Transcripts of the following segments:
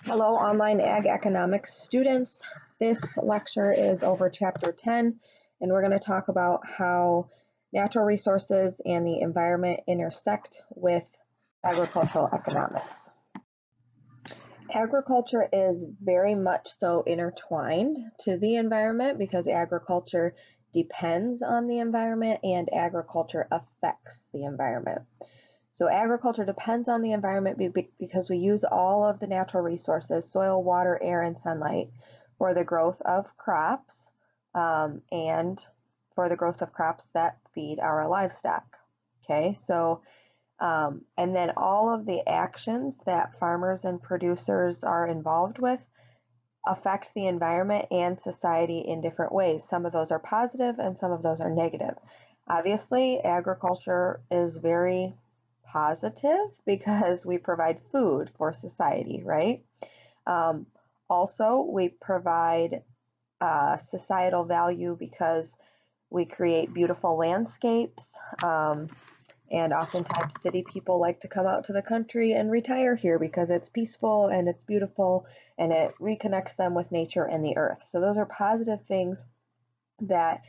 Hello, online ag economics students. This lecture is over chapter 10, and we're going to talk about how natural resources and the environment intersect with agricultural economics. Agriculture is very much so intertwined to the environment because agriculture depends on the environment and agriculture affects the environment. So agriculture depends on the environment because we use all of the natural resources, soil, water, air, and sunlight for the growth of crops and for the growth of crops that feed our livestock. Okay, so and then all of the actions that farmers and producers are involved with affect the environment and society in different ways. Some of those are positive and some of those are negative. Obviously, agriculture is very positive because we provide food for society, right? Also, we provide societal value because we create beautiful landscapes, and oftentimes city people like to come out to the country and retire here because it's peaceful and it's beautiful and it reconnects them with nature and the earth. So those are positive things that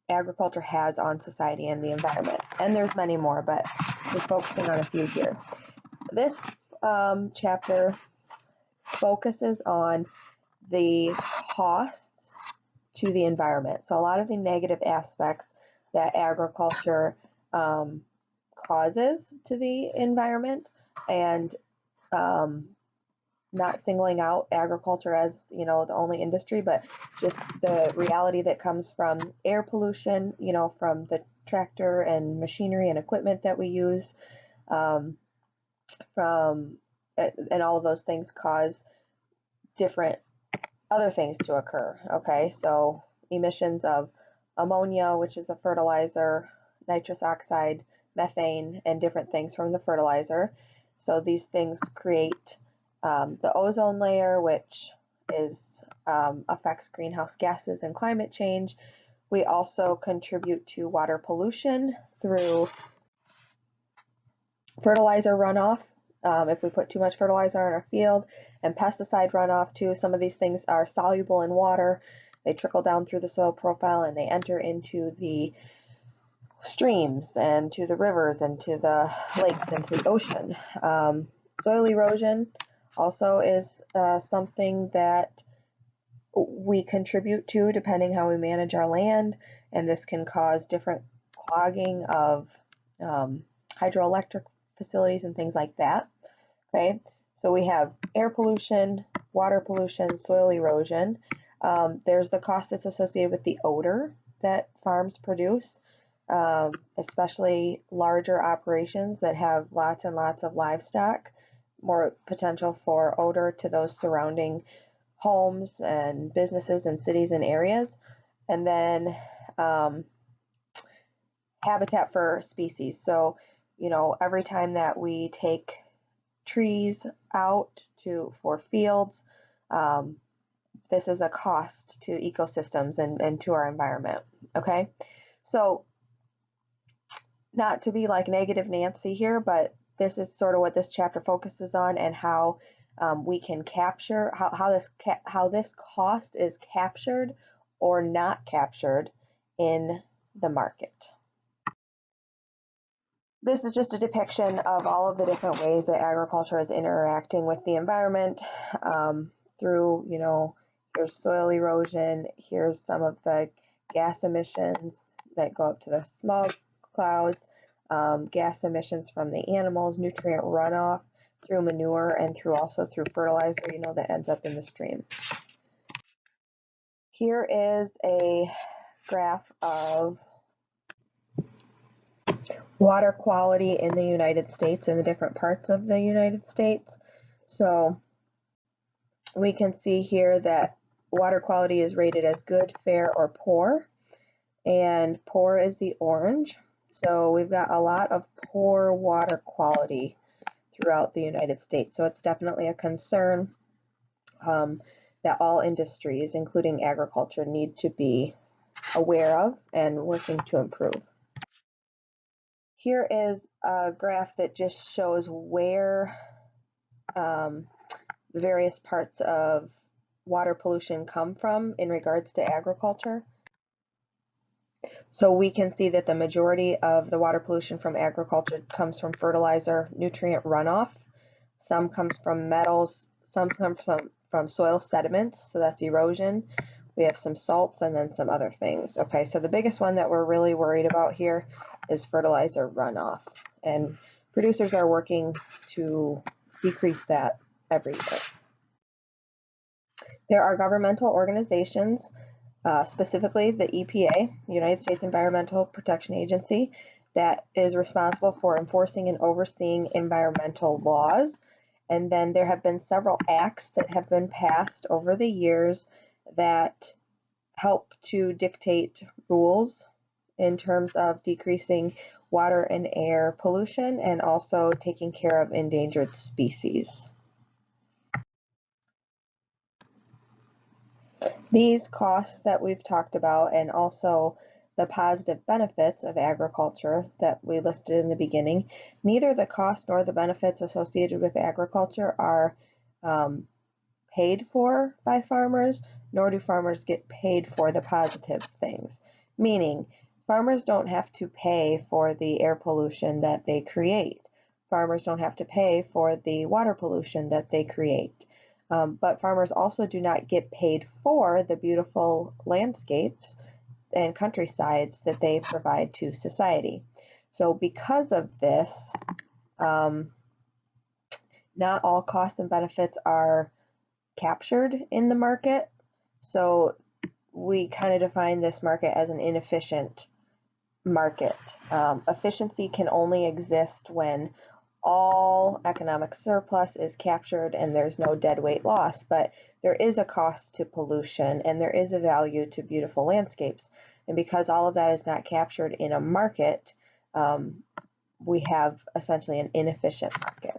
agriculture has on society and the environment. And there's many more, but just focusing on a few here. This chapter focuses on the costs to the environment. So a lot of the negative aspects that agriculture causes to the environment, and not singling out agriculture as, the only industry, but just the reality that comes from air pollution, from the tractor and machinery and equipment that we use, and all of those things cause different other things to occur. Okay, so emissions of ammonia, which is a fertilizer, nitrous oxide, methane, and different things from the fertilizer. So these things create the ozone layer, which affects greenhouse gases and climate change. We also contribute to water pollution through fertilizer runoff. If we put too much fertilizer on our field, and pesticide runoff too. Some of these things are soluble in water. They trickle down through the soil profile and they enter into the streams and to the rivers and to the lakes and to the ocean. Soil erosion also is something that we contribute to depending how we manage our land, and this can cause different clogging of hydroelectric facilities and things like that. Okay, so we have air pollution, water pollution, soil erosion. There's the cost that's associated with the odor that farms produce, especially larger operations that have lots and lots of livestock, more potential for odor to those surrounding homes and businesses and cities and areas. And then habitat for species. So, every time that we take trees out for fields, this is a cost to ecosystems and to our environment. Okay, so not to be like negative Nancy here, but this is sort of what this chapter focuses on, and how we can capture how this cost is captured or not captured in the market. This is just a depiction of all of the different ways that agriculture is interacting with the environment through, here's soil erosion, here's some of the gas emissions that go up to the smog clouds, gas emissions from the animals, nutrient runoff through manure and also through fertilizer, that ends up in the stream. Here is a graph of water quality in the United States and the different parts of the United States. So we can see here that water quality is rated as good, fair, or poor, and poor is the orange. So we've got a lot of poor water quality throughout the United States. So it's definitely a concern that all industries, including agriculture, need to be aware of and working to improve. Here is a graph that just shows where the various parts of water pollution come from in regards to agriculture. So we can see that the majority of the water pollution from agriculture comes from fertilizer, nutrient runoff. Some comes from metals, some comes from soil sediments, so that's erosion. We have some salts and then some other things. Okay, so the biggest one that we're really worried about here is fertilizer runoff. And producers are working to decrease that every year. There are governmental organizations, specifically the EPA, the United States Environmental Protection Agency, that is responsible for enforcing and overseeing environmental laws. And then there have been several acts that have been passed over the years that help to dictate rules in terms of decreasing water and air pollution and also taking care of endangered species. These costs that we've talked about and also the positive benefits of agriculture that we listed in the beginning, neither the cost nor the benefits associated with agriculture are paid for by farmers, nor do farmers get paid for the positive things. Meaning, farmers don't have to pay for the air pollution that they create. Farmers don't have to pay for the water pollution that they create. But farmers also do not get paid for the beautiful landscapes and countrysides that they provide to society. So because of this, not all costs and benefits are captured in the market. So we kind of define this market as an inefficient market. Efficiency can only exist when all economic surplus is captured and there's no deadweight loss, but there is a cost to pollution and there is a value to beautiful landscapes. And because all of that is not captured in a market, we have essentially an inefficient market.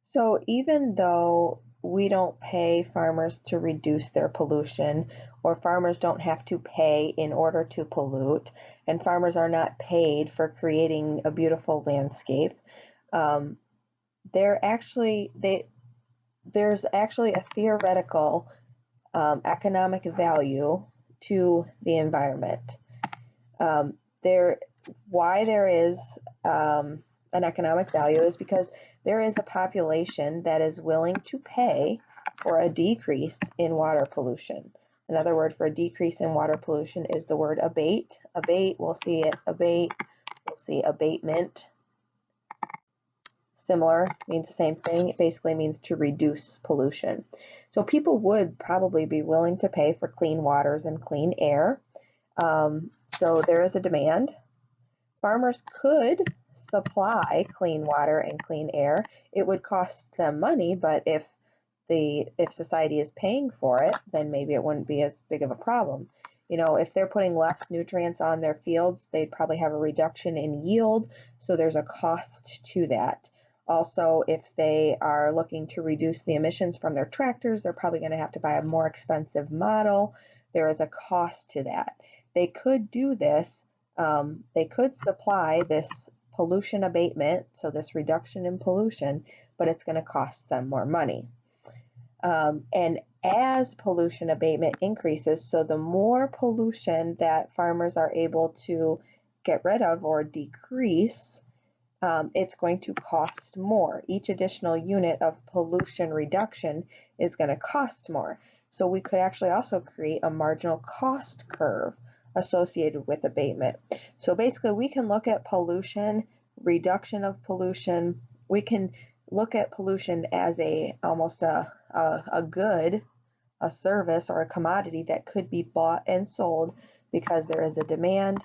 So even though we don't pay farmers to reduce their pollution, or farmers don't have to pay in order to pollute, and farmers are not paid for creating a beautiful landscape, there's actually a theoretical economic value to the environment. Why there is an economic value is because there is a population that is willing to pay for a decrease in water pollution. Another word for a decrease in water pollution is the word abate. Abate, we'll see it, abate, we'll see abatement. Similar, means the same thing. It basically means to reduce pollution. So people would probably be willing to pay for clean waters and clean air. So there is a demand. Farmers could supply clean water and clean air. It would cost them money, but if society is paying for it, then maybe it wouldn't be as big of a problem. You know, if they're putting less nutrients on their fields, they'd probably have a reduction in yield, so there's a cost to that. Also, if they are looking to reduce the emissions from their tractors, they're probably going to have to buy a more expensive model. There is a cost to that. They could do this. They could supply this pollution abatement, so this reduction in pollution, but it's going to cost them more money. And as pollution abatement increases, so the more pollution that farmers are able to get rid of or decrease, it's going to cost more. Each additional unit of pollution reduction is going to cost more. So we could actually also create a marginal cost curve associated with abatement. So basically we can look at pollution, reduction of pollution. We can look at pollution as almost a good, a service or a commodity that could be bought and sold because there is a demand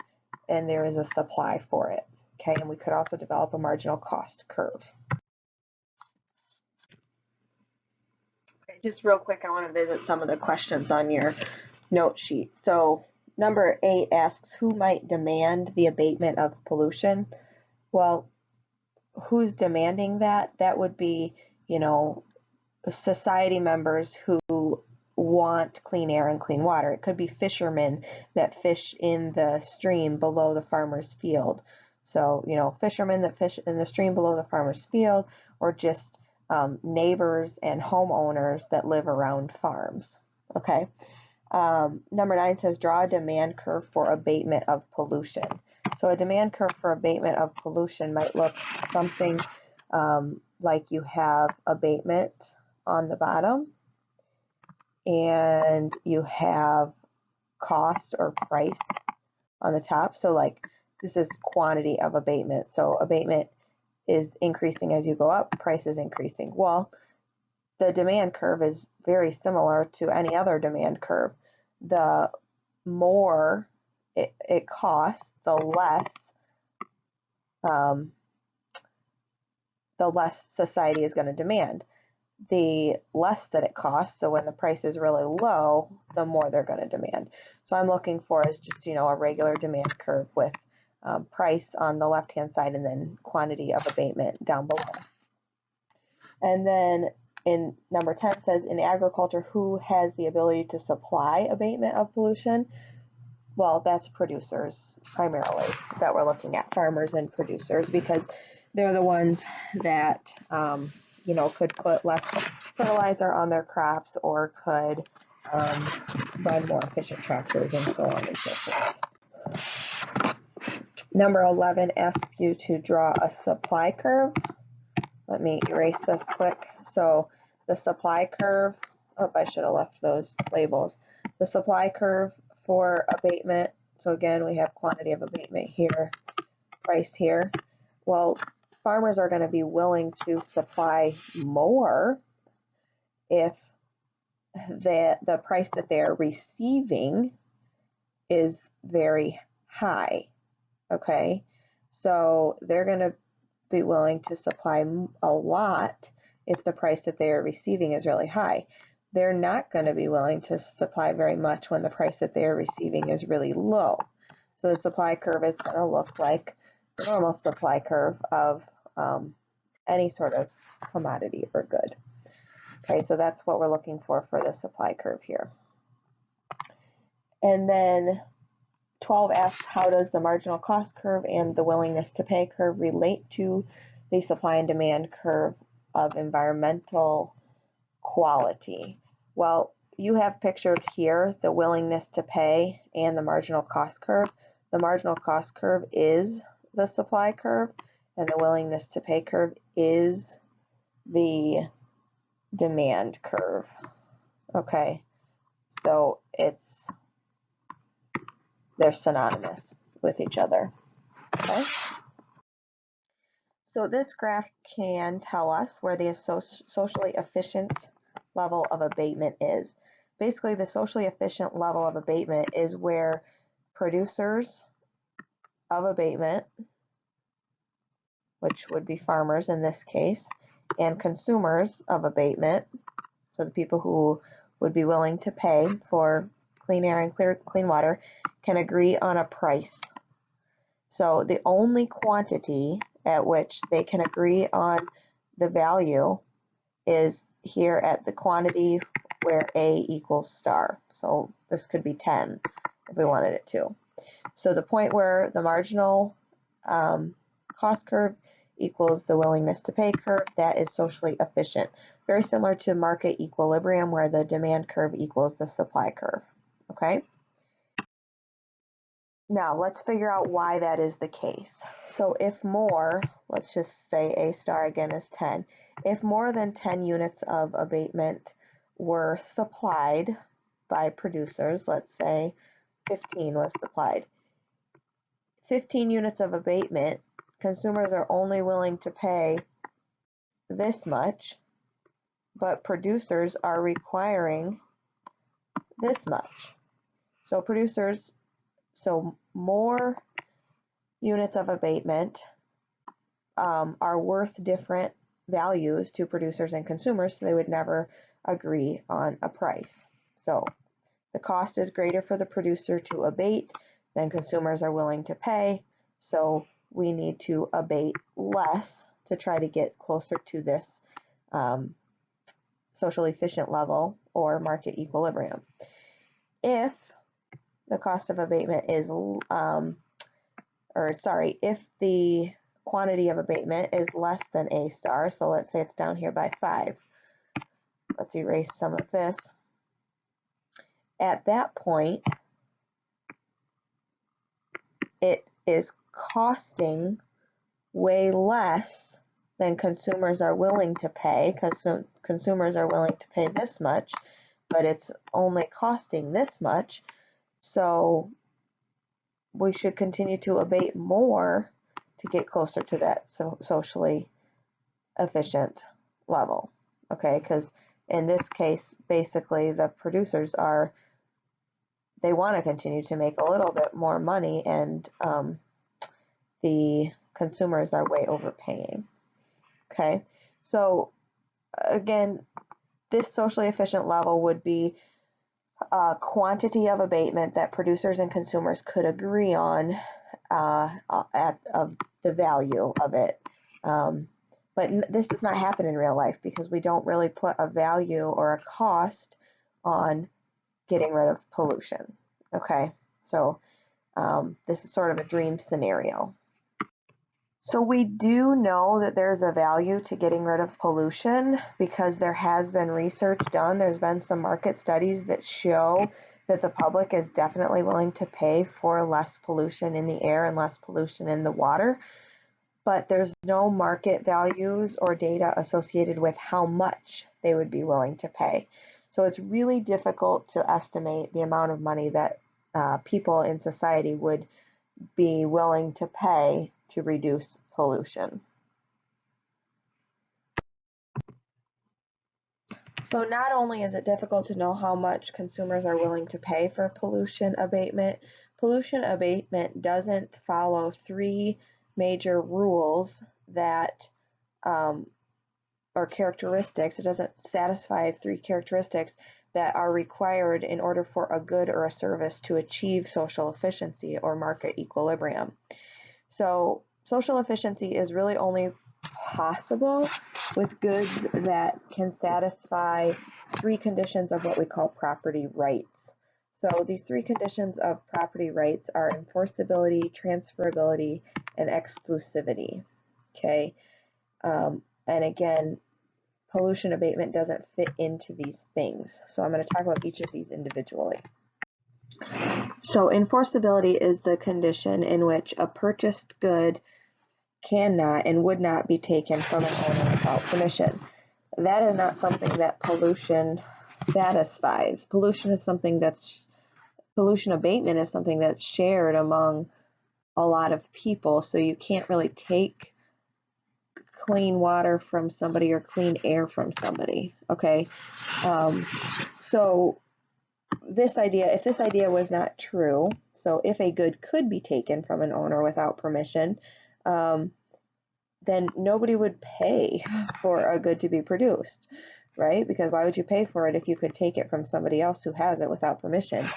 and there is a supply for it. Okay, and we could also develop a marginal cost curve. Okay, just real quick, I want to visit some of the questions on your note sheet. So number 8 asks, who might demand the abatement of pollution? Well, who's demanding that? That would be, you know, society members who want clean air and clean water. It could be fishermen that fish in the stream below the farmer's field. So, you know, fishermen that fish in the stream below the farmer's field, or just neighbors and homeowners that live around farms. Okay. Number 9 says draw a demand curve for abatement of pollution. So a demand curve for abatement of pollution might look something like you have abatement on the bottom and you have cost or price on the top. So like this is quantity of abatement. So abatement is increasing as you go up, price is increasing. Well, the demand curve is very similar to any other demand curve. The more it costs, the less society is going to demand. The less that it costs, so when the price is really low, the more they're going to demand. So I'm looking for is just, a regular demand curve with price on the left-hand side and then quantity of abatement down below. And then in number 10 says, in agriculture, who has the ability to supply abatement of pollution? Well, that's producers primarily that we're looking at, farmers and producers, because they're the ones that, could put less fertilizer on their crops or could run more efficient tractors and so on and so forth. Number 11 asks you to draw a supply curve. Let me erase this quick. So the supply curve, I should have left those labels. The supply curve for abatement, so again, we have quantity of abatement here, price here. Well, farmers are going to be willing to supply more if the price that they're receiving is very high, okay? So they're going to be willing to supply a lot if the price that they are receiving is really high. They're not going to be willing to supply very much when the price that they are receiving is really low. So the supply curve is going to look like the normal supply curve of any sort of commodity or good. Okay, so that's what we're looking for the supply curve here. And then 12 asks, how does the marginal cost curve and the willingness to pay curve relate to the supply and demand curve of environmental quality? Well, you have pictured here the willingness to pay and the marginal cost curve. The marginal cost curve is the supply curve, and the willingness to pay curve is the demand curve. Okay, so they're synonymous with each other. Okay. So this graph can tell us where the socially efficient level of abatement is. Basically, the socially efficient level of abatement is where producers of abatement, which would be farmers in this case, and consumers of abatement, so the people who would be willing to pay for clean air and clean water, can agree on a price. So the only quantity at which they can agree on the value is here at the quantity where A equals star. So this could be 10 if we wanted it to. So the point where the marginal cost curve equals the willingness to pay curve, that is socially efficient. Very similar to market equilibrium where the demand curve equals the supply curve. Okay? Now let's figure out why that is the case. So if more, let's just say A star again is 10. If more than 10 units of abatement were supplied by producers, let's say 15 was supplied. 15 units of abatement, consumers are only willing to pay this much, but producers are requiring this much. So more units of abatement are worth different values to producers and consumers, so they would never agree on a price. So the cost is greater for the producer to abate than consumers are willing to pay, so we need to abate less to try to get closer to this socially efficient level or market equilibrium. If the cost of abatement is, if the quantity of abatement is less than A star, so let's say it's down here by 5. Let's erase some of this. At that point, it is costing way less than consumers are willing to pay, because consumers are willing to pay this much, but it's only costing this much. So we should continue to abate more to get closer to that socially efficient level. Okay, because in this case, basically the producers they want to continue to make a little bit more money, and the consumers are way overpaying. Okay, so again, this socially efficient level would be a quantity of abatement that producers and consumers could agree on of the value of it. But this does not happen in real life because we don't really put a value or a cost on getting rid of pollution. Okay, so this is sort of a dream scenario. So we do know that there's a value to getting rid of pollution because there has been research done. There's been some market studies that show that the public is definitely willing to pay for less pollution in the air and less pollution in the water. But there's no market values or data associated with how much they would be willing to pay. So it's really difficult to estimate the amount of money that people in society would be willing to pay to reduce pollution. So not only is it difficult to know how much consumers are willing to pay for pollution abatement doesn't follow 3 major rules that or characteristics. It doesn't satisfy 3 characteristics that are required in order for a good or a service to achieve social efficiency or market equilibrium. So social efficiency is really only possible with goods that can satisfy 3 conditions of what we call property rights. So these 3 conditions of property rights are enforceability, transferability, and exclusivity. Okay, and again, pollution abatement doesn't fit into these things. So I'm going to talk about each of these individually. So enforceability is the condition in which a purchased good cannot and would not be taken from an owner without permission. That is not something that pollution satisfies. Pollution abatement is something that's shared among a lot of people, so you can't really take clean water from somebody or clean air from somebody. Okay, so if this idea was not true, so if a good could be taken from an owner without permission, then nobody would pay for a good to be produced, right? Because why would you pay for it if you could take it from somebody else who has it without permission?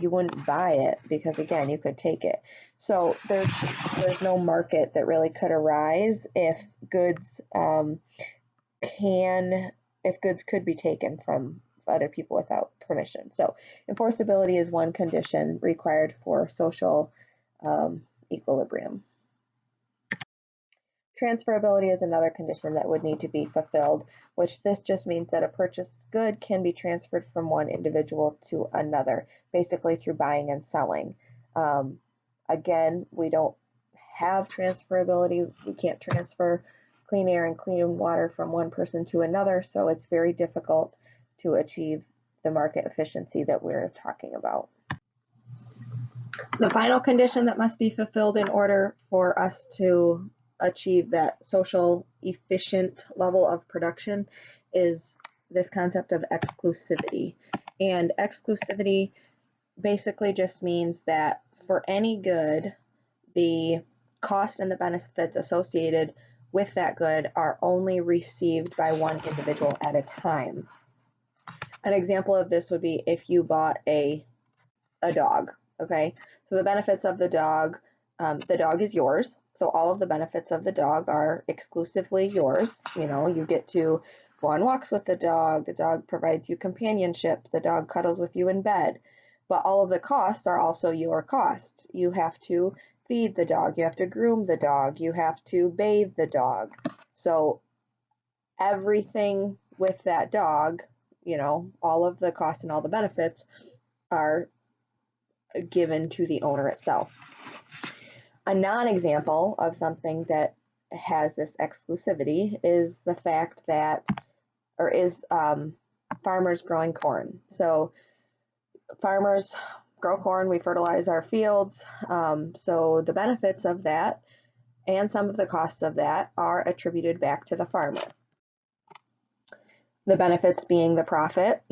You wouldn't buy it because, again, you could take it. So there's no market that really could arise if goods could be taken from other people without permission. So enforceability is one condition required for social equilibrium. Transferability is another condition that would need to be fulfilled, which this just means that a purchased good can be transferred from one individual to another, basically through buying and selling. Again, we don't have transferability. We can't transfer clean air and clean water from one person to another, so it's very difficult to achieve the market efficiency that we're talking about. The final condition that must be fulfilled in order for us to achieve that social efficient level of production is this concept of exclusivity. And exclusivity basically just means that for any good, the cost and the benefits associated with that good are only received by one individual at a time. An example of this would be if you bought a dog, okay? So the benefits of the dog is yours. So all of the benefits of the dog are exclusively yours. You know, you get to go on walks with the dog provides you companionship, the dog cuddles with you in bed. But all of the costs are also your costs. You have to feed the dog, you have to groom the dog, you have to bathe the dog. So everything with that dog, you know, all of the costs and all the benefits are given to the owner itself. A non-example of something that has this exclusivity is the fact that, or is farmers growing corn. So farmers grow corn, we fertilize our fields, so the benefits of that and some of the costs of that are attributed back to the farmer. The benefits being the profit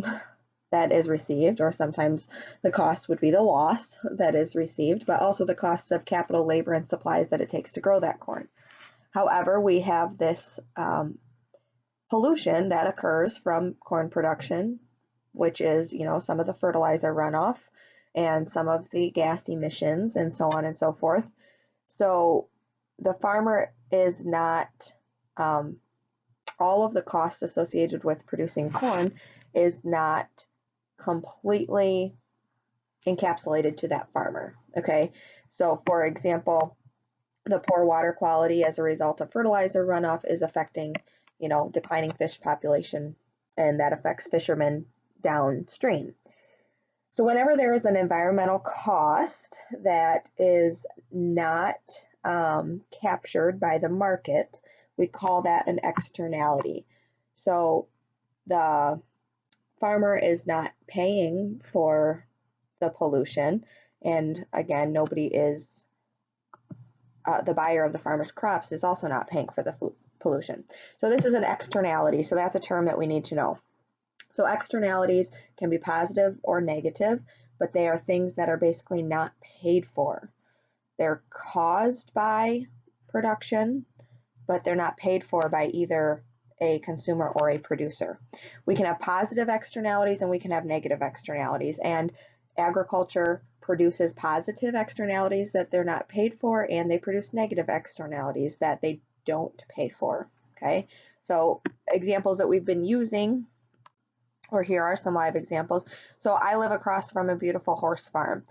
that is received, or sometimes the cost would be the loss that is received, but also the costs of capital, labor, and supplies that it takes to grow that corn. However, we have this pollution that occurs from corn production, which is, you know, some of the fertilizer runoff and some of the gas emissions and so on and so forth. So the farmer is not, all of the costs associated with producing corn is not completely encapsulated to that farmer. Okay, so for example, the poor water quality as a result of fertilizer runoff is affecting, you know, declining fish population, and that affects fishermen downstream. So whenever there is an environmental cost that is not captured by the market, we call that an externality. So the farmer is not paying for the pollution, and again, nobody is, the buyer of the farmer's crops is also not paying for the pollution. So this is an externality, so that's a term that we need to know. So externalities can be positive or negative, but they are things that are basically not paid for. They're caused by production, but they're not paid for by either a consumer or a producer. We can have positive externalities and we can have negative externalities, and agriculture produces positive externalities that they're not paid for, and they produce negative externalities that they don't pay for. Okay, so examples that we've been using, or here are some live examples. So I live across from a beautiful horse farm.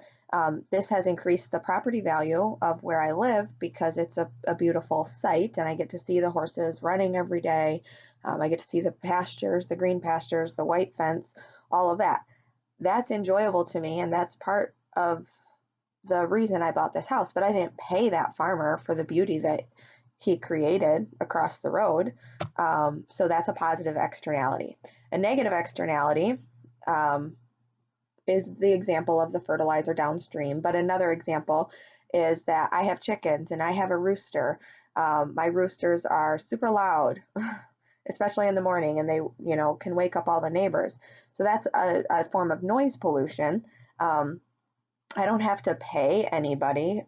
This has increased the property value of where I live because it's a beautiful site, and I get to see the horses running every day. I get to see the pastures, the green pastures, the white fence, all of that. That's enjoyable to me, and that's part of the reason I bought this house, but I didn't pay that farmer for the beauty that he created across the road. So that's a positive externality. A negative externality is the example of the fertilizer downstream, but another example is that I have chickens and I have a rooster. My roosters are super loud, especially in the morning, and they, you know, can wake up all the neighbors. So that's a form of noise pollution. I don't have to pay anybody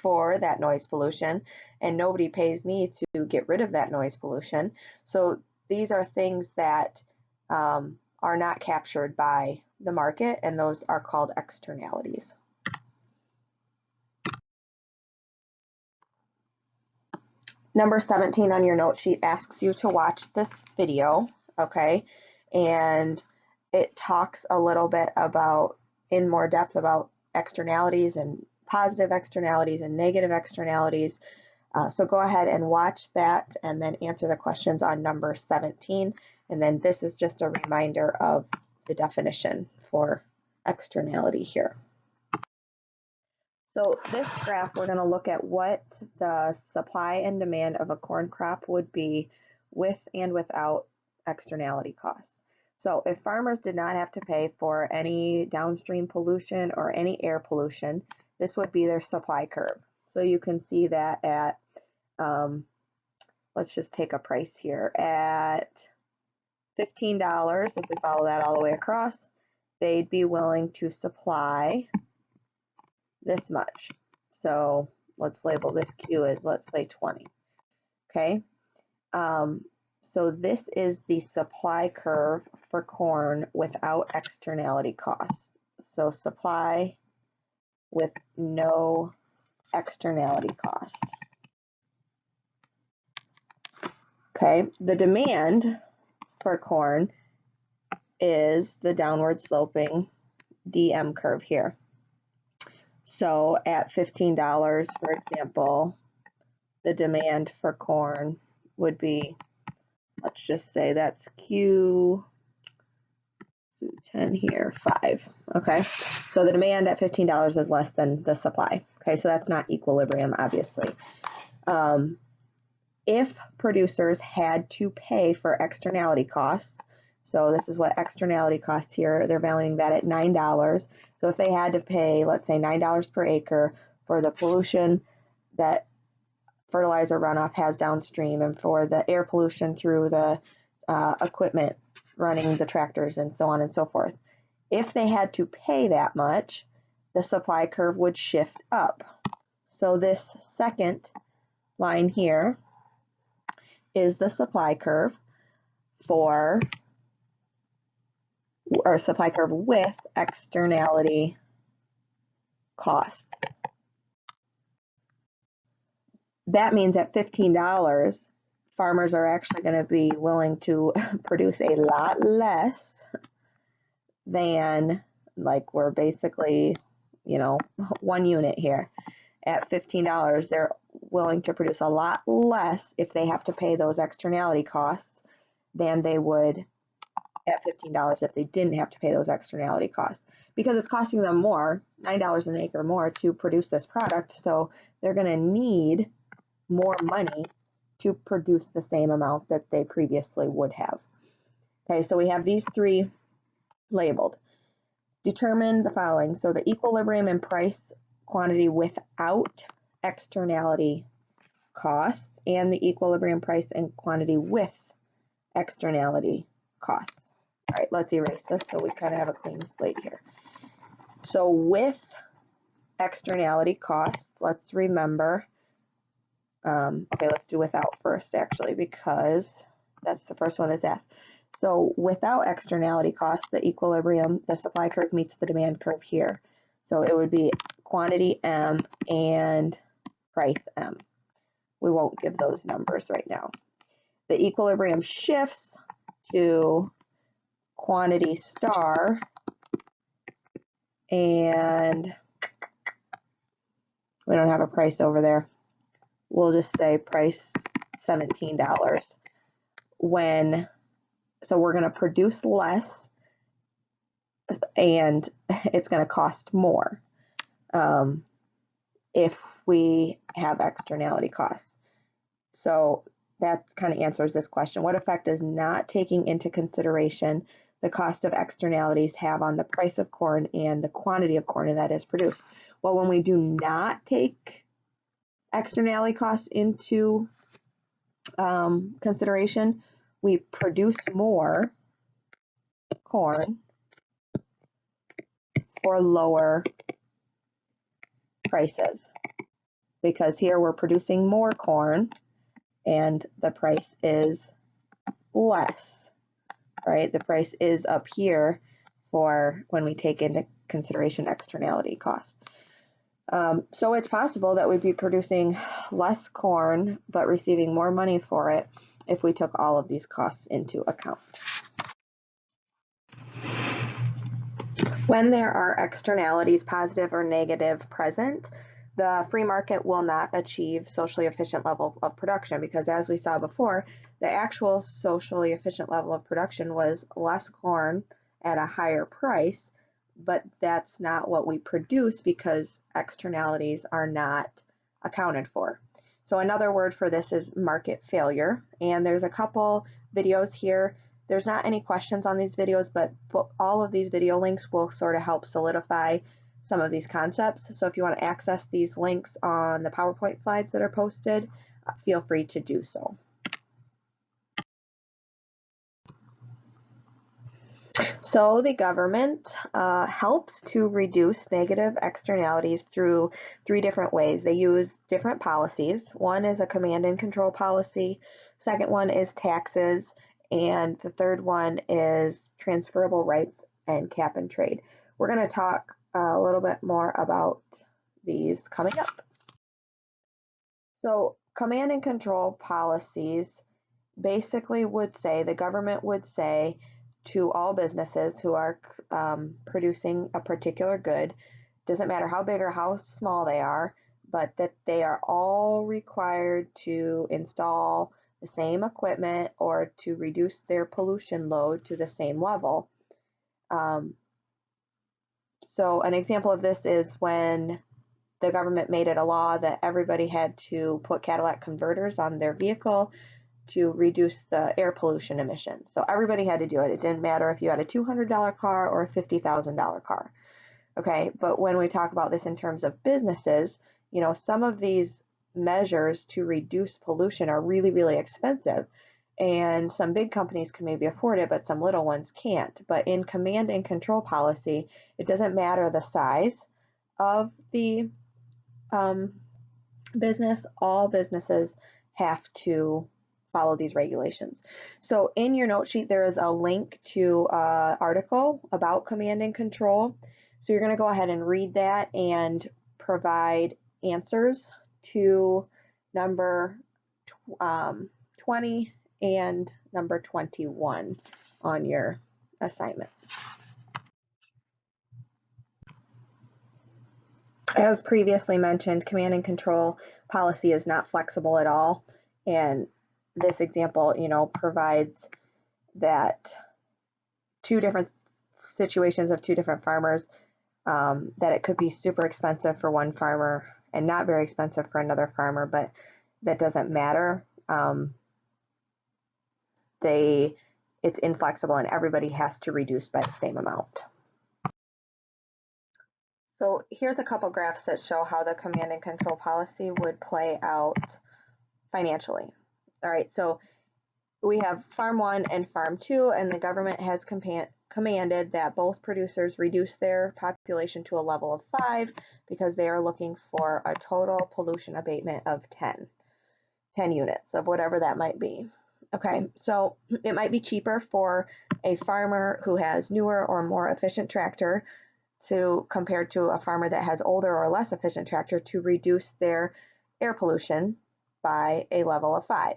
for that noise pollution, and nobody pays me to get rid of that noise pollution. So these are things that are not captured by the market, and those are called externalities. Number 17 on your note sheet asks you to watch this video, okay? And it talks a little bit about, in more depth, about externalities and positive externalities and negative externalities. So go ahead and watch that and then answer the questions on number 17. And then this is just a reminder of the definition for externality here. So this graph, we're going to look at what the supply and demand of a corn crop would be with and without externality costs. So if farmers did not have to pay for any downstream pollution or any air pollution, this would be their supply curve. So you can see that at, let's just take a price here, at $15, if we follow that all the way across, they'd be willing to supply this much. So let's label this Q as, let's say, 20. Okay. So this is the supply curve for corn without externality costs. So supply with no externality cost. Okay. The demand for corn is the downward sloping DM curve here. So at $15, for example, the demand for corn would be, let's just say that's Q10 here, 5. Okay, so the demand at $15 is less than the supply. Okay, so that's not equilibrium, obviously. If producers had to pay for externality costs, so this is what externality costs here, they're valuing that at $9. So if they had to pay, let's say $9 per acre for the pollution that fertilizer runoff has downstream and for the air pollution through the equipment running the tractors and so on and so forth. If they had to pay that much, the supply curve would shift up. So this second line here is the supply curve for, or supply curve with externality costs. That means at $15, farmers are actually going to be willing to produce a lot less than, like, we're basically, you know, 1 unit here. At $15, they're willing to produce a lot less if they have to pay those externality costs than they would at $15 if they didn't have to pay those externality costs, because it's costing them more, $9 an acre more, to produce this product. So they're going to need more money to produce the same amount that they previously would have. Okay, so we have these three labeled. Determine the following. So the equilibrium in price quantity without externality costs and the equilibrium price and quantity with externality costs. All right, let's erase this so we kind of have a clean slate here. So with externality costs, let's remember, okay, let's do without first actually, because that's the first one that's asked. So without externality costs, the equilibrium, the supply curve meets the demand curve here. So it would be quantity M and price M. We won't give those numbers right now. The equilibrium shifts to quantity star, and we don't have a price over there. We'll just say price $17 when, so we're going to produce less and it's going to cost more if we have externality costs. So that kind of answers this question. What effect does not taking into consideration the cost of externalities have on the price of corn and the quantity of corn that is produced? Well, when we do not take externality costs into consideration, we produce more corn for lower prices, because here we're producing more corn and the price is less, right? The price is up here for when we take into consideration externality costs. So it's possible that we'd be producing less corn but receiving more money for it if we took all of these costs into account. When there are externalities, positive or negative, present, the free market will not achieve socially efficient level of production, because as we saw before, the actual socially efficient level of production was less corn at a higher price, but that's not what we produce because externalities are not accounted for. So another word for this is market failure, and there's a couple videos here. There's not any questions on these videos, but all of these video links will sort of help solidify some of these concepts. So if you want to access these links on the PowerPoint slides that are posted, feel free to do so. So the government helps to reduce negative externalities through 3 different ways. They use different policies. One is a command and control policy. Second one is taxes. And the third one is transferable rights and cap and trade. We're going to talk a little bit more about these coming up. So command and control policies basically would say, the government would say to all businesses who are producing a particular good, doesn't matter how big or how small they are, but that they are all required to install the same equipment or to reduce their pollution load to the same level. So an example of this is when the government made it a law that everybody had to put catalytic converters on their vehicle to reduce the air pollution emissions. So everybody had to do it. It didn't matter if you had a $200 car or a $50,000 car. Okay, but when we talk about this in terms of businesses, you know, some of these measures to reduce pollution are really, really expensive. And some big companies can maybe afford it, but some little ones can't. But in command and control policy, it doesn't matter the size of the business, all businesses have to follow these regulations. So in your note sheet, there is a link to an article about command and control. So you're going to go ahead and read that and provide answers to number 20 and number 21 on your assignment. As previously mentioned, command and control policy is not flexible at all. And this example, you know, provides that two different situations of two different farmers, that it could be super expensive for one farmer and not very expensive for another farmer, but that doesn't matter. It's inflexible and everybody has to reduce by the same amount. So here's a couple graphs that show how the command and control policy would play out financially. All right, so we have Farm 1 and Farm 2, and the government has commanded that both producers reduce their population to a level of 5 because they are looking for a total pollution abatement of 10 units of whatever that might be. Okay, so it might be cheaper for a farmer who has newer or more efficient tractor compared to a farmer that has older or less efficient tractor to reduce their air pollution by a level of 5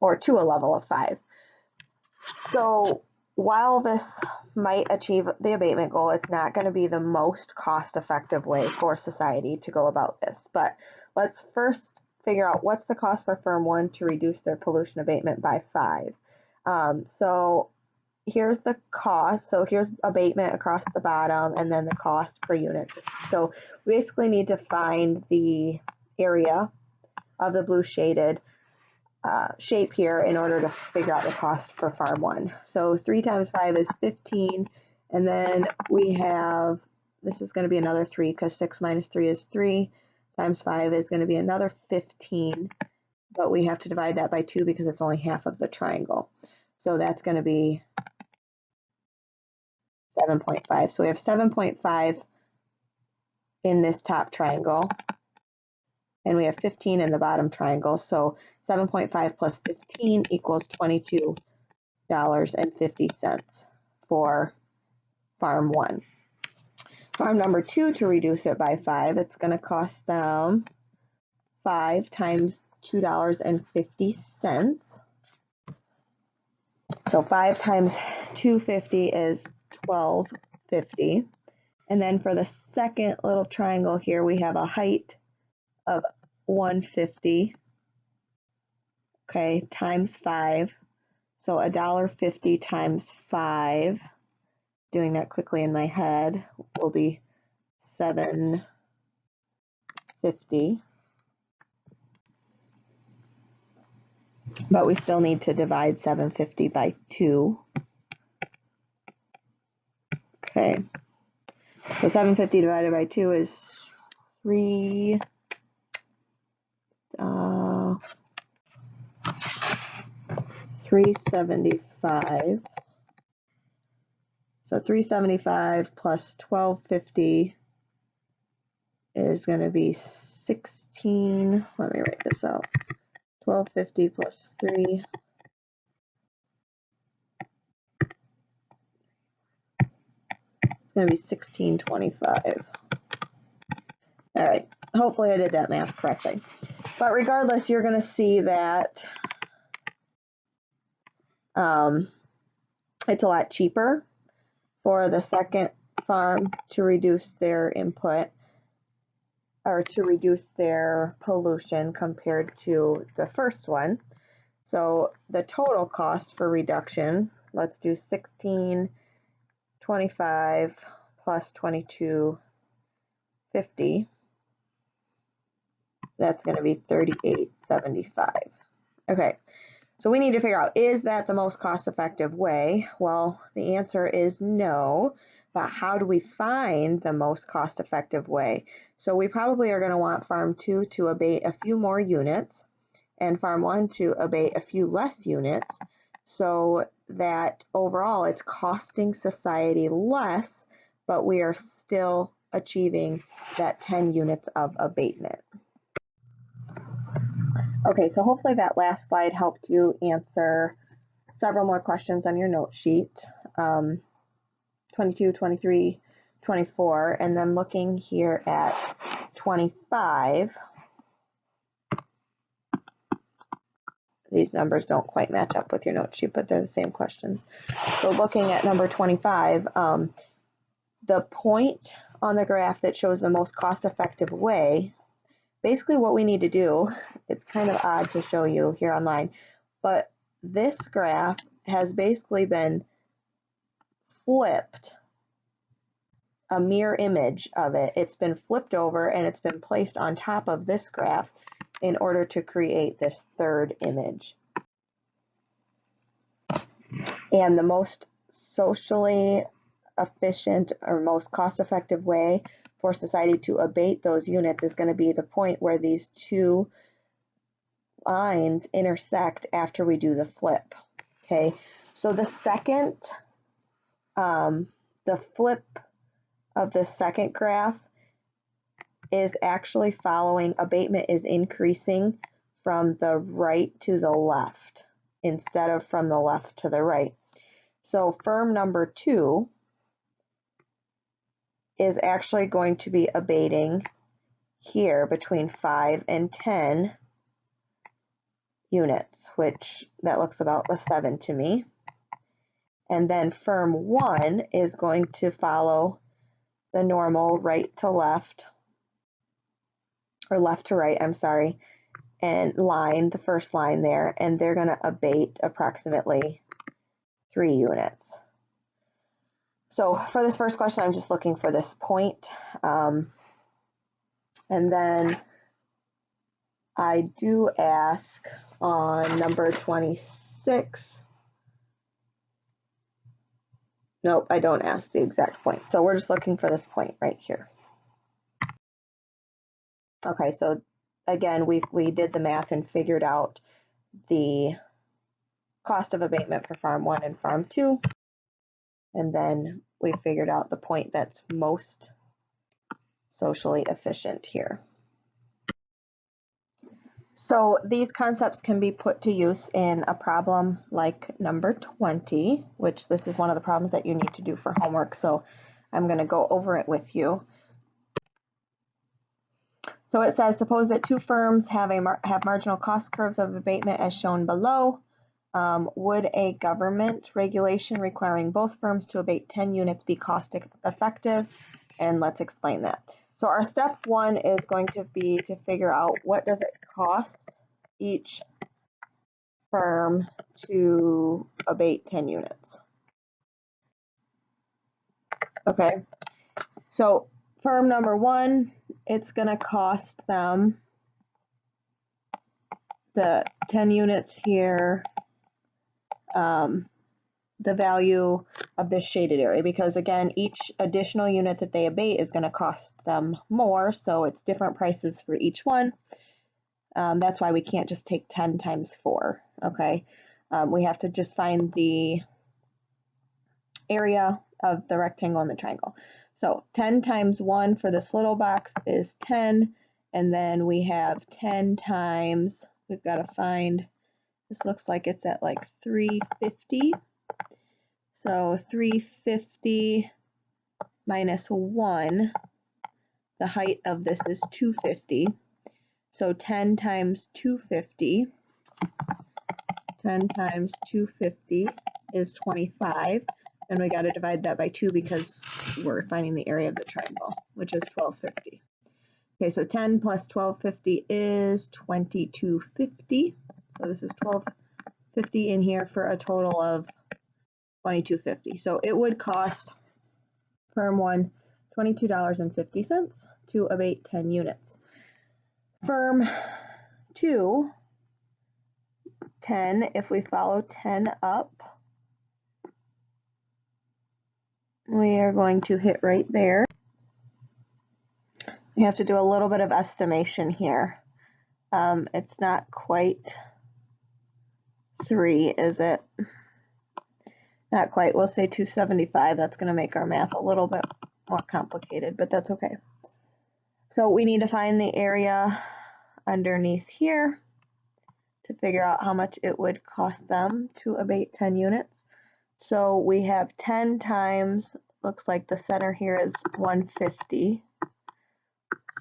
or to a level of 5. So while this might achieve the abatement goal, it's not going to be the most cost-effective way for society to go about this. But let's first figure out what's the cost for Farm 1 to reduce their pollution abatement by 5. So here's the cost. So here's abatement across the bottom and then the cost per unit. So we basically need to find the area of the blue shaded shape here in order to figure out the cost for Farm 1. So 3 times 5 is 15, and then we have, this is going to be another 3 because 6 minus 3 is 3, times 5 is going to be another 15, but we have to divide that by 2 because it's only half of the triangle. So that's going to be 7.5. So we have 7.5 in this top triangle, and we have 15 in the bottom triangle. So 7.5 plus 15 equals $22.50 for Farm 1. Farm number 2, to reduce it by 5, it's going to cost them 5 times $2.50. So 5 times 250 is $12.50. And then for the second little triangle here, we have a height of 150, okay, times 5. So $1.50 times 5, doing that quickly in my head, will be $7.50. But we still need to divide 750 by 2. Okay. So 750 divided by 2 is 375. So 375 plus 1250 is going to be 16. Let me write this out. 1250 plus 3. It's going to be 1625. All right. Hopefully I did that math correctly. But regardless, you're going to see that it's a lot cheaper for the second farm to reduce their input or to reduce their pollution compared to the first one. So the total cost for reduction, let's do 1625 plus 2250. That's going to be 3875. Okay, so we need to figure out, is that the most cost-effective way? Well, the answer is no, but how do we find the most cost-effective way? So we probably are going to want Farm 2 to abate a few more units and Farm 1 to abate a few less units, so that overall it's costing society less, but we are still achieving that 10 units of abatement. Okay, so hopefully that last slide helped you answer several more questions on your note sheet, 22, 23, 24, and then looking here at 25, these numbers don't quite match up with your note sheet, but they're the same questions. So looking at number 25, the point on the graph that shows the most cost-effective way, basically what we need to do, it's kind of odd to show you here online, but this graph has basically been flipped, a mirror image of it. It's been flipped over and it's been placed on top of this graph in order to create this third image. And the most socially efficient or most cost-effective way for society to abate those units is going to be the point where these two lines intersect after we do the flip. Okay, so the second, the flip of the second graph is actually following, abatement is increasing from the right to the left instead of from the left to the right. So firm number 2 is actually going to be abating here between 5 and 10 units, which that looks about the 7 to me. And then firm 1 is going to follow the normal right to left, or left to right, I'm sorry, and line, the first line there, and they're going to abate approximately 3 units. So for this first question, I'm just looking for this point. And then I do ask on number 26. Nope, I don't ask the exact point. So we're just looking for this point right here. Okay, so again, we did the math and figured out the cost of abatement for Farm 1 and Farm 2. And then we figured out the point that's most socially efficient here. So these concepts can be put to use in a problem like number 20, which this is one of the problems that you need to do for homework. So I'm going to go over it with you. So it says, suppose that two firms have marginal cost curves of abatement as shown below. Would a government regulation requiring both firms to abate 10 units be cost effective? And let's explain that. So our step 1 is going to be to figure out what does it cost each firm to abate 10 units. Okay, so firm number 1, it's going to cost them the 10 units here, the value of this shaded area, because again, each additional unit that they abate is going to cost them more, so it's different prices for each one. That's why we can't just take 10 times 4, okay? We have to just find the area of the rectangle and the triangle. So 10 times 1 for this little box is 10, and then we have 10 times, we've got to find, this looks like it's at like 350. So 350 minus 1, the height of this is 250. So 10 times 250, 10 times 250 is 25. then we got to divide that by 2 because we're finding the area of the triangle, which is 1250. Okay, so 10 plus 1250 is 2250. So this is 1250 in here for a total of 2250. So it would cost firm 1 $22.50 to abate 10 units. Firm 2, 10, if we follow 10 up, we are going to hit right there. We have to do a little bit of estimation here. It's not quite 3, is it? Not quite. We'll say 275. That's going to make our math a little bit more complicated, but that's okay. So we need to find the area underneath here to figure out how much it would cost them to abate 10 units. So we have 10 times, looks like the center here is 150.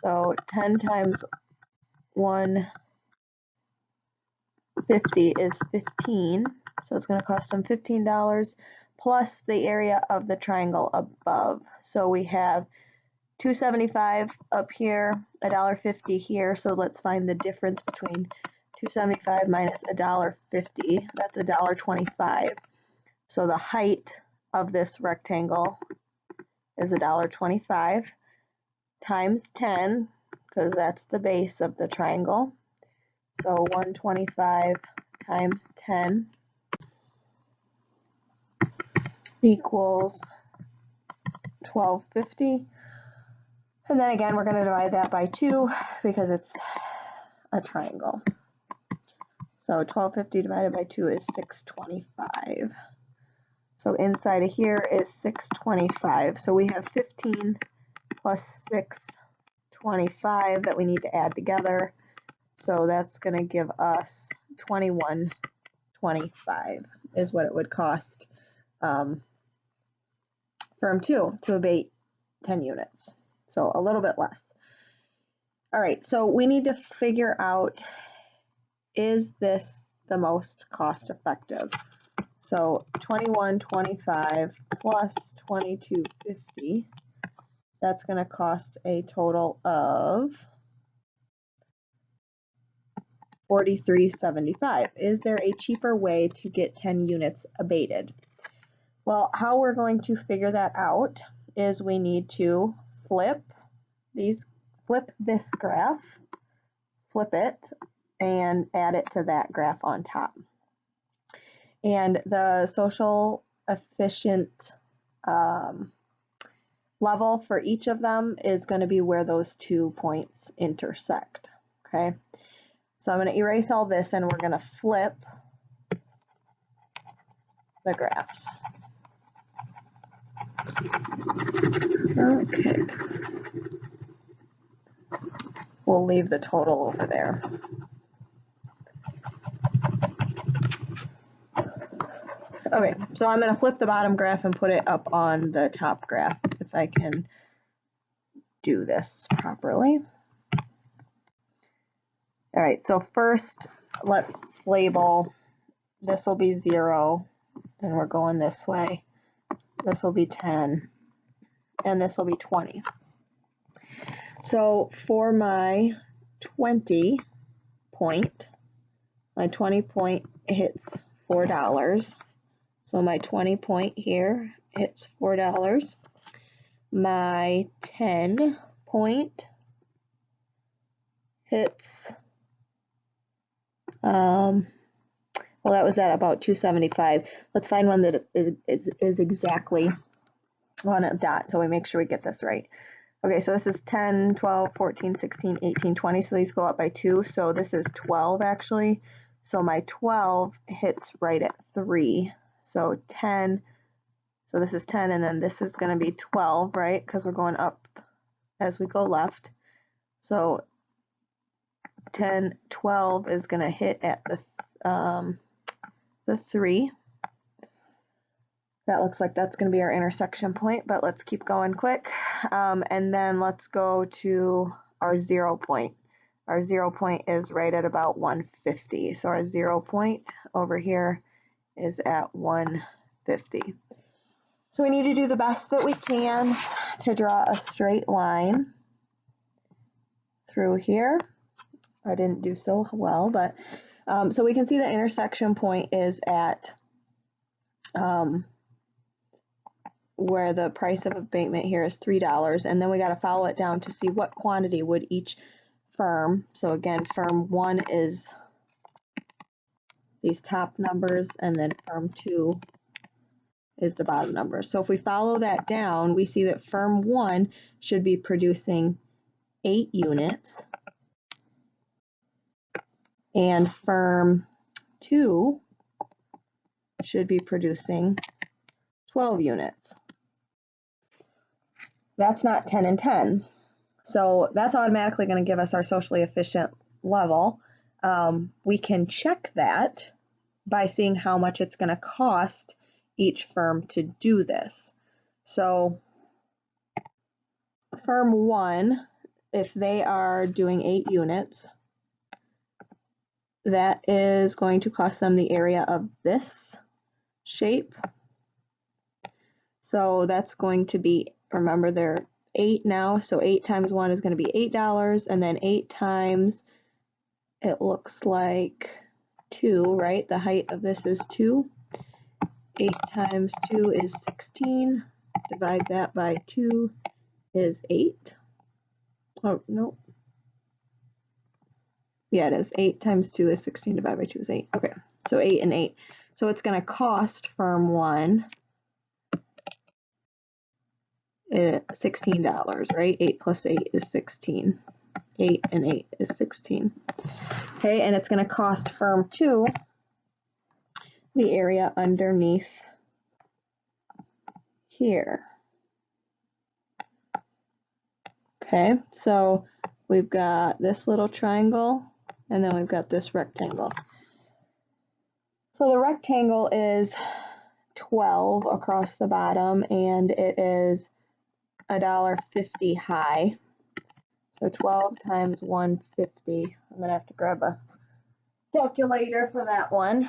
So 10 times 150 is 15. So it's going to cost them $15 plus the area of the triangle above. So we have $2.75 up here, $1.50 here. So let's find the difference between $2.75 minus $1.50. That's $1.25. So the height of this rectangle is $1.25 times 10, because that's the base of the triangle. So 125 times 10 equals 1250. And then again, we're going to divide that by 2 because it's a triangle. So 1250 divided by 2 is 625. So inside of here is 625. So we have 15 plus 625 that we need to add together. So that's going to give us 2125 is what it would cost firm 2 to abate 10 units. So a little bit less. All right, so we need to figure out, is this the most cost effective? So 2125 plus 2250, that's going to cost a total of $43.75. Is there a cheaper way to get 10 units abated? Well, how we're going to figure that out is we need to flip this graph, flip it, and add it to that graph on top. And the social efficient level for each of them is going to be where those 2 points intersect. Okay, so I'm going to erase all this and we're going to flip the graphs. Okay, we'll leave the total over there. Okay, so I'm going to flip the bottom graph and put it up on the top graph if I can do this properly. All right, so first let's label, this will be 0, and we're going this way. This will be 10, and this will be 20. So for my 20 point, my 20 point hits $4. So my 20 point here hits $4. My 10 point hits, well, that was at about 275. Let's find one that is exactly on a dot so we make sure we get this right. Okay, so this is 10, 12, 14, 16, 18, 20. So these go up by 2. So this is 12 actually. So my 12 hits right at 3. So 10, so this is 10, and then this is going to be 12, right? Because we're going up as we go left. So 10, 12 is going to hit at the 3. That looks like that's going to be our intersection point, but let's keep going quick. And then let's go to our 0 point. Our 0 point is right at about 150. So our 0 point over here is at 150. So we need to do the best that we can to draw a straight line through here. I didn't do so well, but so we can see the intersection point is at where the price of abatement here is $3, and then we got to follow it down to see what quantity would each firm. So again, firm 1 is these top numbers, and then firm 2 is the bottom number. So if we follow that down, we see that firm 1 should be producing 8 units, and firm 2 should be producing 12 units. That's not 10 and 10. So that's automatically going to give us our socially efficient level. We can check that by seeing how much it's going to cost each firm to do this. So firm 1, if they are doing 8 units, that is going to cost them the area of this shape. So that's going to be, remember they're 8 now, so 8 times 1 is going to be $8, and then 8 times, it looks like 2, right? The height of this is 2. 8 times 2 is 16. Divide that by 2 is 8. Oh, no. Yeah, it is. 8 times 2 is 16. Divided by 2 is 8. Okay, so 8 and 8. So it's going to cost firm 1 $16, right? 8 plus 8 is 16. 8 and 8 is 16. Okay, and it's going to cost firm 2 the area underneath here. Okay, so we've got this little triangle, and then we've got this rectangle. So the rectangle is 12 across the bottom, and it is $1.50 high. So 12 times 150. I'm going to have to grab a calculator for that one.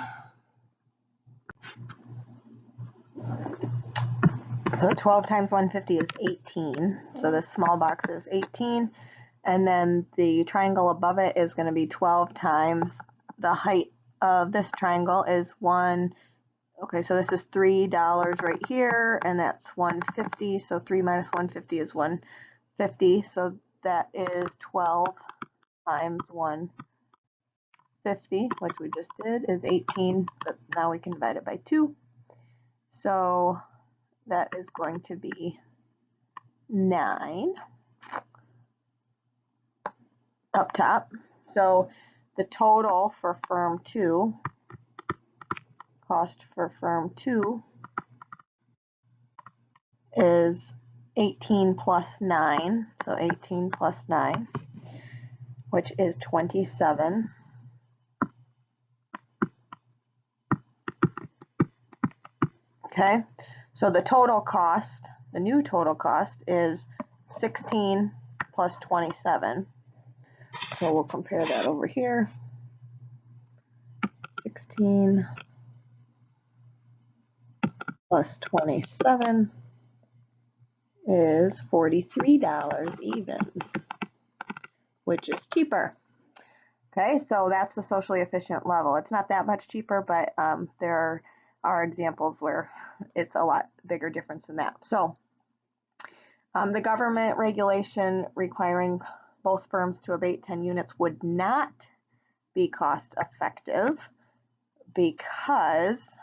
So 12 times 150 is 18. So this small box is 18. And then the triangle above it is going to be 12 times the height of this triangle is 1. Okay, so this is $3 right here, and that's 150. So 3 minus 150 is 150. So that is 12 times 150, which we just did, is 18, but now we can divide it by 2. So that is going to be 9 up top. So the total for firm 2, cost for firm 2 is 18 plus 9, so 18 plus 9, which is 27. Okay, so the total cost, the new total cost is 16 plus 27. So we'll compare that over here. 16 plus 27 is $43 even, which is cheaper. Okay, so that's the socially efficient level. It's not that much cheaper, but there are examples where it's a lot bigger difference than that. So the government regulation requiring both firms to abate 10 units would not be cost effective because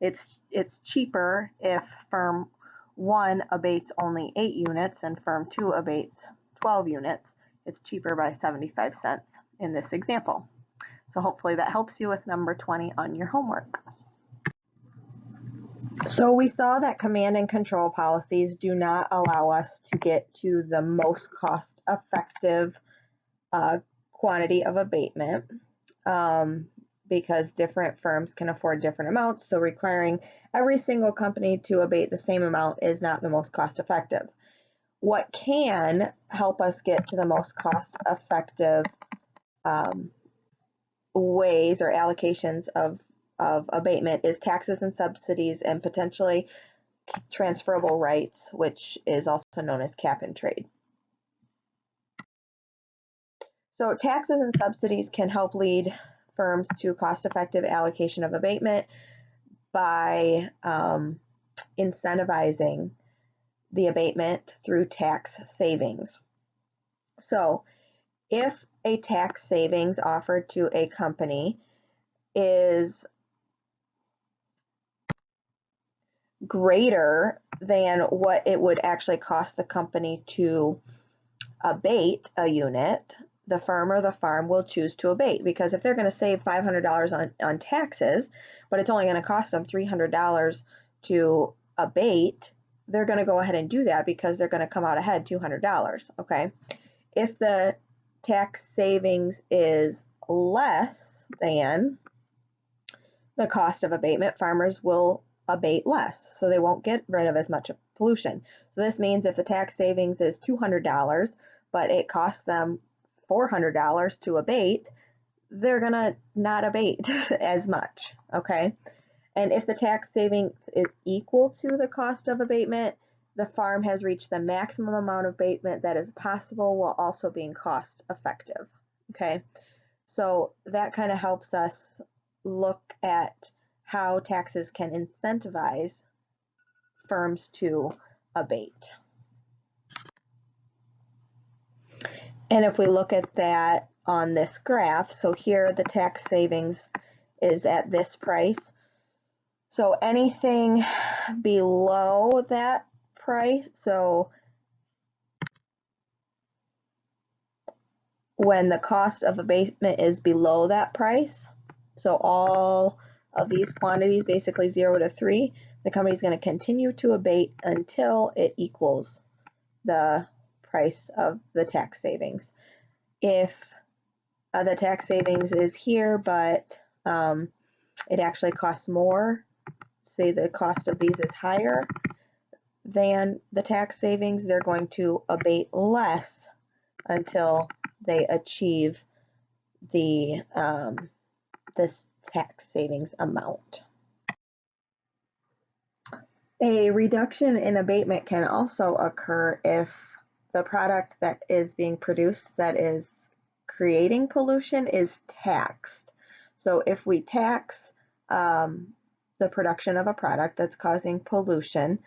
it's cheaper if firm 1 abates only 8 units and firm 2 abates 12 units. It's cheaper by 75 cents in this example. So hopefully that helps you with number 20 on your homework. So we saw that command and control policies do not allow us to get to the most cost-effective quantity of abatement because different firms can afford different amounts. So requiring every single company to abate the same amount is not the most cost-effective. What can help us get to the most cost-effective ways or allocations of of abatement is taxes and subsidies and potentially transferable rights, which is also known as cap and trade. So taxes and subsidies can help lead firms to cost-effective allocation of abatement by incentivizing the abatement through tax savings. So if a tax savings offered to a company is greater than what it would actually cost the company to abate a unit, the firm or the farm will choose to abate, because if they're going to save $500 on taxes, but it's only going to cost them $300 to abate, they're going to go ahead and do that because they're going to come out ahead $200, okay? If the tax savings is less than the cost of abatement, farmers will abate less, so they won't get rid of as much pollution. So this means if the tax savings is $200, but it costs them $400 to abate, they're gonna not abate as much, okay? And if the tax savings is equal to the cost of abatement, the farm has reached the maximum amount of abatement that is possible while also being cost effective, okay? So that kind of helps us look at how taxes can incentivize firms to abate. And if we look at that on this graph, so here the tax savings is at this price. So anything below that price, so when the cost of abatement is below that price, so all of these quantities, basically 0 to 3, the company is going to continue to abate until it equals the price of the tax savings. If the tax savings is here, but it actually costs more, say the cost of these is higher than the tax savings, they're going to abate less until they achieve the this tax savings amount. A reduction in abatement can also occur if the product that is being produced that is creating pollution is taxed. So if we tax the production of a product that's causing pollution,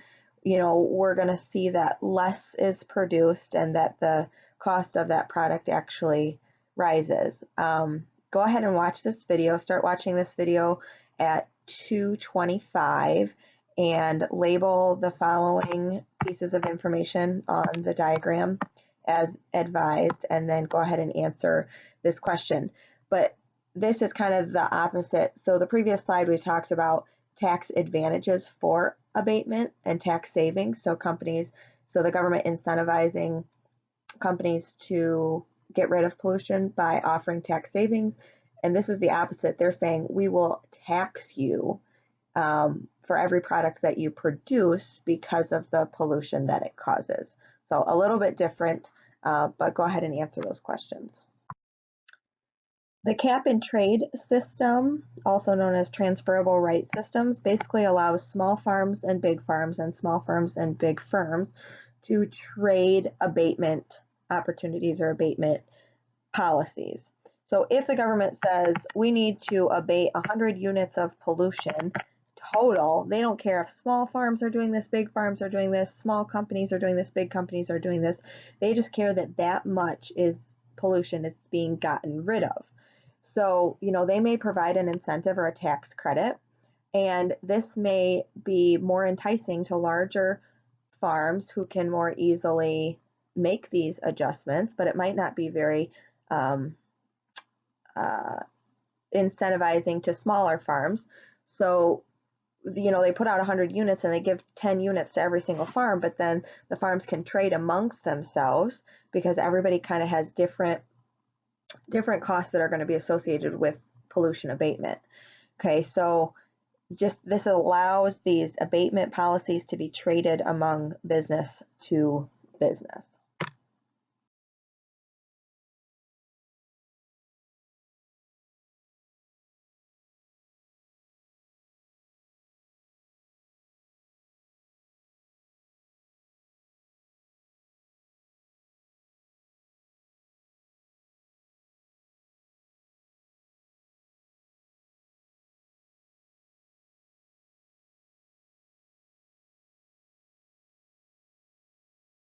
you know, we're going to see that less is produced and that the cost of that product actually rises. Go ahead and watch this video. Start watching this video at 2:25 and label the following pieces of information on the diagram as advised, and then go ahead and answer this question. But this is kind of the opposite. So the previous slide we talked about tax advantages for abatement and tax savings. So the government incentivizing companies to get rid of pollution by offering tax savings. And this is the opposite. They're saying we will tax you for every product that you produce because of the pollution that it causes. So a little bit different, but go ahead and answer those questions. The cap and trade system, also known as transferable right systems, basically allows small farms and big farms and small firms and big firms to trade abatement opportunities or abatement policies. So if the government says we need to abate 100 units of pollution total, they don't care if small farms are doing this, big farms are doing this, small companies are doing this, big companies are doing this. They just care that that much is pollution that's being gotten rid of. So, you know, they may provide an incentive or a tax credit, and this may be more enticing to larger farms who can more easily make these adjustments, but it might not be very incentivizing to smaller farms. So, you know, they put out 100 units and they give 10 units to every single farm, but then the farms can trade amongst themselves because everybody kind of has different costs that are going to be associated with pollution abatement. Okay, so just this allows these abatement policies to be traded among business to business.